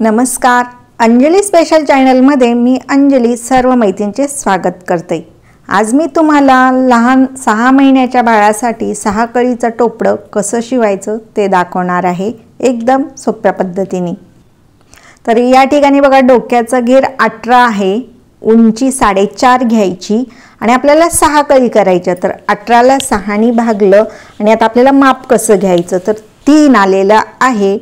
नमस्कार, अंजली स्पेशल चॅनलमध्ये मी अंजली सर्व मैत्रिणींचे स्वागत करते। आज मी तुम्हाला लहान 6 महिन्याच्या बाळासाठी 6 कळीचं टोपडं कसं शिवायचं ते दाखवणार आहे, एकदम सोप्या पद्धतीने। तर या ठिकाणी बघा, डोक्याचा घेर 18 आहे, उंची 4.5 घ्यायची आणि आपल्याला 6 कळी करायच्या। तर 18 ला 6 ने भागलं आणि आता आपल्याला माप कसं घ्यायचं, तर 3 आलेला आहे।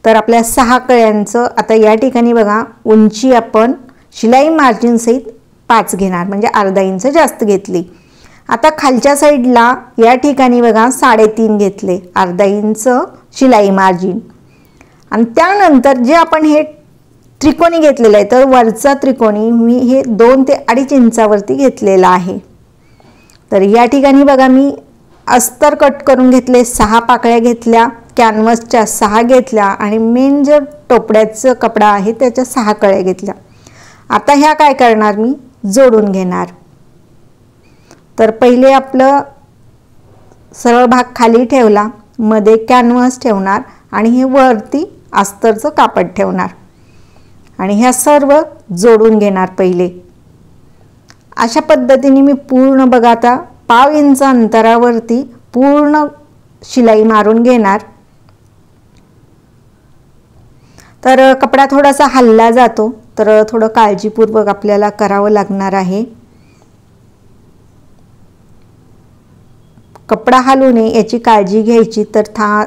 तर आपल्या 6 कळ्यांचं आता या ठिकाणी बघा, उंची आपण शिलाई मार्जिन सहित 5 घेणार, म्हणजे अर्धा इंच जास्त घेतली। आता खालच्या साईडला या ठिकाणी बघा 3.5 घेतले, अर्धा इंच शिलाई मार्जिन। आणि त्यानंतर जे आपण हे त्रिकोणी घेतलेलं आहे, तर वरचा त्रिकोणी मी हे 2 ते 2.5 इंचावरती घेतलेला आहे। तर या ठिकाणी बघा, मी अस्तर कट करून घेतले, 6 पाकळ्या घेतल्या, कॅनव्हासच्या 6 घेतल्या आणि मेन जे टोपड्याचं कपडा आहे त्याच्या 6 कळ्या घेतल्या। आता ह्या काय करणार, मी जोडून घेणार। तर पहिले आपलं सरळ भाग खाली ठेवला, मध्ये कॅनव्हास ठेवणार आणि हे वरती अस्तरचं कापड ठेवणार आणि ह्या सर्व जोडून घेणार। पहिले अशा पद्धतीने मी पूर्ण बघा, आता पाव इंच अंतरावरती पूर्ण शिलाई मारून घेणार। तर कपडा थोडासा हलला जातो, तर थोडं काळजीपूर्वक आपल्याला करावं लागणार आहे। कपडा हलू नये याची काळजी घ्यायची। तर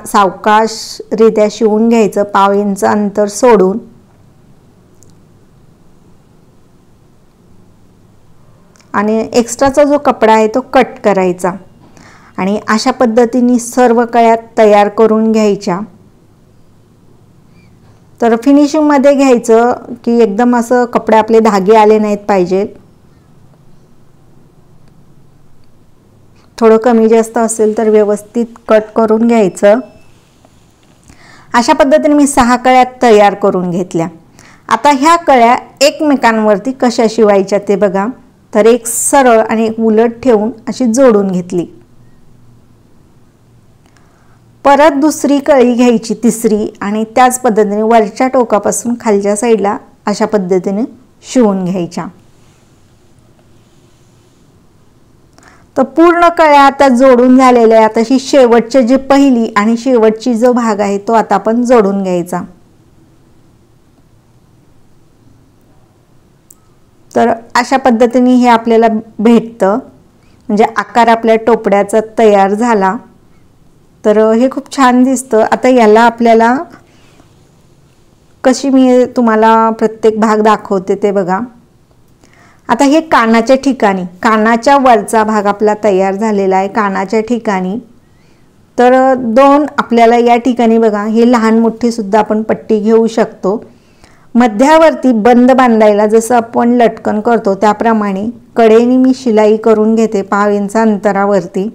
सावकाशरित्या शिवून घ्यायचं, पाव इंच अंतर सोडून। आणि एक्स्ट्राचा जो कपडा आहे तो कट करायचा आणि अशा पद्धतीने सर्व कळ्या तयार करून घ्यायच्या। तर फिनिशिंग मध्ये घ्यायचं की एकदम असं कपडे आपले धागे आले नाहीत पाहिजे, थोडं कमी जास्त असेल तर व्यवस्थित कट करून घ्यायचं। अशा पद्धतीने मी 6 कळ्या तयार करून घेतल्या। आता ह्या कळ्या एकमेकांवरती कशा शिवायच्या ते बघा। तर एक सरळ आणि एक उलट ठेवून अशी जोडून घेतली। परत दुसरी कळी घ्यायची, तिसरी, आणि त्याच पद्धतीने वरच्या टोकापासून खालच्या साईडला अशा पद्धतीने शिवून घ्यायच्या। तर पूर्ण कळ्या आता जोडून झालेल्या आहेत। आता ही शेवटची जी पहिली आणि शेवटची जो भाग आहे तो आता आपण जोडून घ्यायचा। तर अशा पद्धतीने हे आपल्याला भेटतं, म्हणजे आकार आपल्या टोपड्याचा तयार झाला। तर हे खूप छान दिसतं। आता याला आपल्याला कशी मी तुम्हाला प्रत्येक भाग दाखवते ते बघा। आता हे कानाच्या ठिकाणी, कानाच्या वरचा भाग आपला तयार झालेला आहे कानाच्या ठिकाणी। तर 2 आपल्याला या ठिकाणी बघा, हे लहान मोठी सुद्धा आपण पट्टी घेऊ शकतो। मध्यावरती बंद बांधायला जसं आपण लटकन करतो त्याप्रमाणे कडेने मी शिलाई करून घेते, पाव इंच अंतरावरती।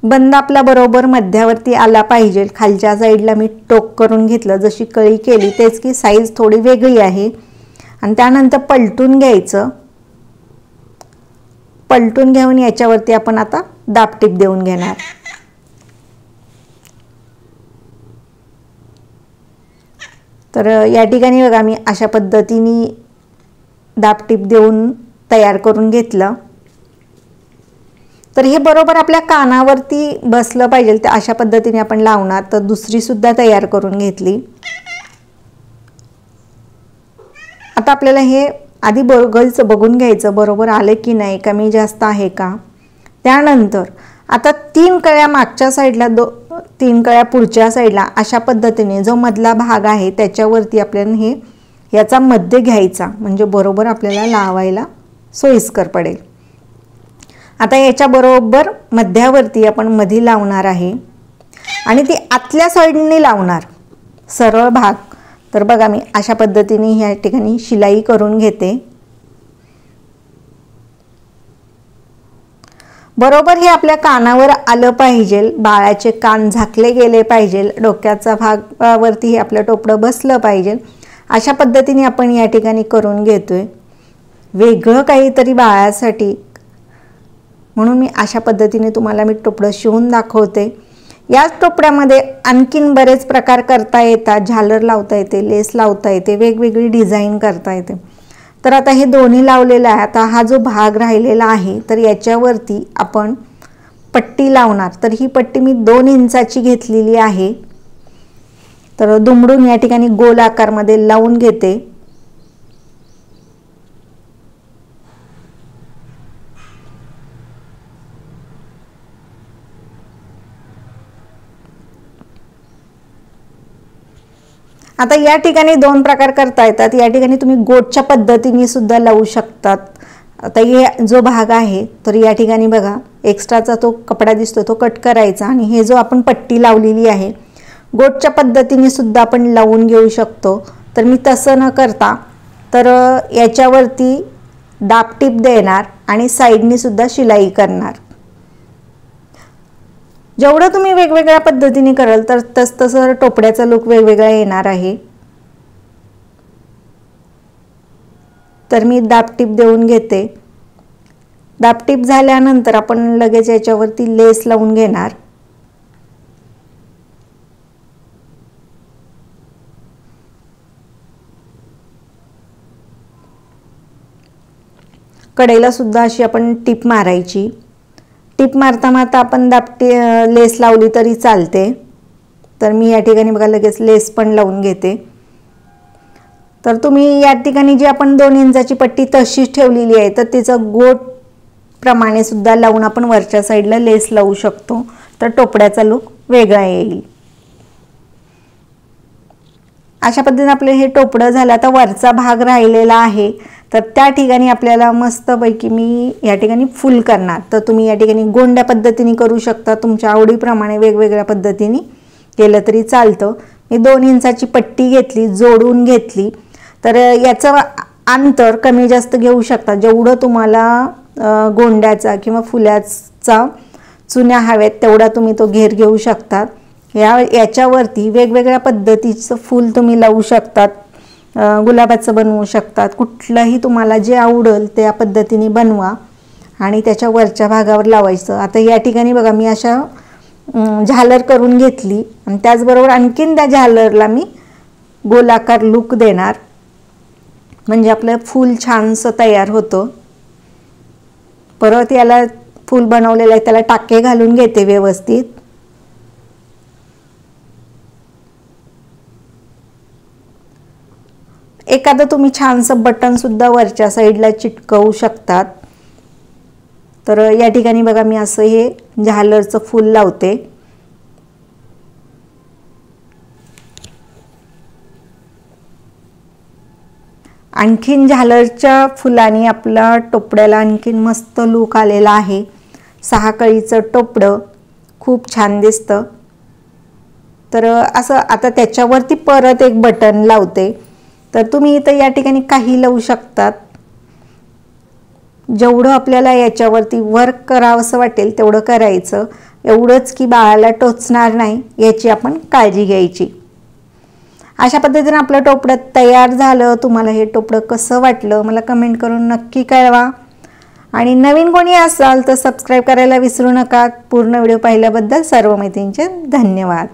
बंद आपला बरोबर मध्यावरती आला पाहिजे। खालच्या साईडला मी टोक करून घेतलं, जशी कळी केली तेच की साईज थोडी वेगळी आहे। आणि त्यानंतर पलटून घ्यायचं, पलटून घेऊन याच्यावरती आपण आता दाबटीप देऊन घेणार। तर या ठिकाणी बघा, मी अशा पद्धतीने दाबटीप देऊन तयार करून घेतलं। तर हे बरोबर आपल्या कानावरती बसलं पाहिजे, तर अशा पद्धतीने आपण लावणार। तर दुसरी सुद्धा तयार करून घेतली। आता आपल्याला हे आधी बघून घ्यायचं बरोबर आले की नाही, कमी जास्त आहे का। त्यानंतर आता 3 कळ्या मागच्या साईडला, 3 कळ्या पुढच्या साईडला, अशा पद्धतीने जो मधला भाग आहे त्याच्यावरती आपल्याला याचा मध्य घ्यायचा, म्हणजे बरोबर आपल्याला लावायला सोयीस्कर पडेल। आता याच्या बरोबर मध्यावरती आपण मधी लावणार आहे आणि ती आतल्या साईडने लावणार सरळ भाग। तर बघा, मी अशा पद्धतीने या ठिकाणी शिलाई करून घेते। बरोबर हे आपल्या कानावर आलं पाहिजे, बाळाचे कान झाकले गेले पाहिजे, डोक्याचा भागावरती हे आपलं टोपडं बसलं पाहिजे। अशा पद्धतीने आपण या ठिकाणी करून घेतोय, वेगळं काहीतरी बाळासाठी, म्हणून मी अशा पद्धतीने तुम्हाला मी टोपडं शिवून दाखवते। याच टोपड्यामध्ये आणखीन बरेच प्रकार करता येतात, झालर लावता येते, लेस लावता येते, वेगवेगळी डिझाईन करता येते। तर आता हे दोन्ही लावलेलं आहे। आता हा जो भाग राहिलेला आहे तर याच्यावरती आपण पट्टी लावणार। तर ही पट्टी मी 2 इंचाची घेतलेली आहे। तर दुमडून या ठिकाणी गोल आकारमध्ये लावून घेते। आता या ठिकाणी 2 प्रकार करता येतात। या ठिकाणी तुम्ही गोटच्या पद्धतीने सुद्धा लावू शकतात। आता हे जो भाग आहे तर या ठिकाणी बघा एक्स्ट्राचा तो कपडा दिसतो तो कट करायचा आणि हे जो आपण पट्टी लावलेली आहे गोटच्या पद्धतीने सुद्धा आपण लावून घेऊ शकतो। तर मी तसं न करता तर याच्यावरती दाब टीप देणार आणि साइडनी सुद्धा शिलाई करणार। जेवढं तुम्ही वेगवेगळ्या पद्धतीने कराल तर तसं टोपड्याचा लुक वेगवेगळा येणार आहे। तर मी दाब टीप देऊन घेते। दाब टीप झाल्यानंतर आपण लगेच याच्यावरती लेस लावून घेणार। कडेला सुद्धा अशी आपण टीप मारायची। टीप मारता मारता आपण लेस लावली तरी चालते। तर मी या ठिकाणी बघा लगेच लेस पण लावून घेते। तर तुम्ही या ठिकाणी जी आपण 2 इंचाची पट्टी तशीच ठेवलेली आहे तर तिचं गोट प्रमाणे सुद्धा लावून आपण वरच्या साईडला लेस लावू शकतो। तर टोपड्याचा लुक वेगळा येईल। अशा पद्धतीने आपले हे टोपडं झालं। आता वरचा भाग राहिलेला आहे तर त्या ठिकाणी आपल्याला मस्तपैकी मी या ठिकाणी फुल करणार। तर तुम्ही या ठिकाणी गोंड्या पद्धतीने करू शकता, तुमच्या आवडीप्रमाणे वेगवेगळ्या पद्धतीने केलं तरी चालतं। मी 2 इंचाची पट्टी घेतली, जोडून घेतली। तर याचं अंतर कमी जास्त घेऊ शकता। जेवढं तुम्हाला गोंड्याचा किंवा फुलाचा चुन्या हव्यात तेवढा तुम्ही तो घेर घेऊ शकता। याच्यावरती वेगवेगळ्या पद्धतीचं फूल तुम्ही लावू शकतात, गुलाबाचं बनवू शकतात, कुठलंही तुम्हाला जे आवडेल त्या पद्धतीने बनवा आणि त्याच्या वरच्या भागावर लावायचं। आता या ठिकाणी बघा मी अशा झालर करून घेतली आणि त्याचबरोबर आणखीन त्या झालरला मी गोलाकार लुक देणार म्हणजे आपलं फूल छानसं तयार होतं। परत याला फूल बनवलेलं आहे त्याला टाके घालून घेते व्यवस्थित। एखादं तुम्ही छानसं बटन सुद्धा वरच्या साईडला चिटकवू शकतात। तर या ठिकाणी बघा मी असं हे झालरचं फूल लावते। आणखीन झालरच्या फुलांनी आपला टोपड्याला आणखीन मस्त लुक आलेला आहे। 6 कळीचं टोपडं खूप छान दिसतं। तर असं आता त्याच्यावरती परत एक बटन लावते। तर तुम्ही इथं या ठिकाणी काही लावू शकतात। जेवढं आपल्याला याच्यावरती वर्क करावंसं वाटेल तेवढं करायचं। एवढंच की बाळाला टोचणार नाही याची आपण काळजी घ्यायची। अशा पद्धतीने आपलं टोपडं तयार झालं। तुम्हाला हे टोपडं कसं वाटलं मला कमेंट करून नक्की कळवा आणि नवीन कोणी असाल तर सबस्क्राइब करायला विसरू नका। पूर्ण व्हिडिओ पाहिल्याबद्दल सर्व मैत्रिणींचे धन्यवाद।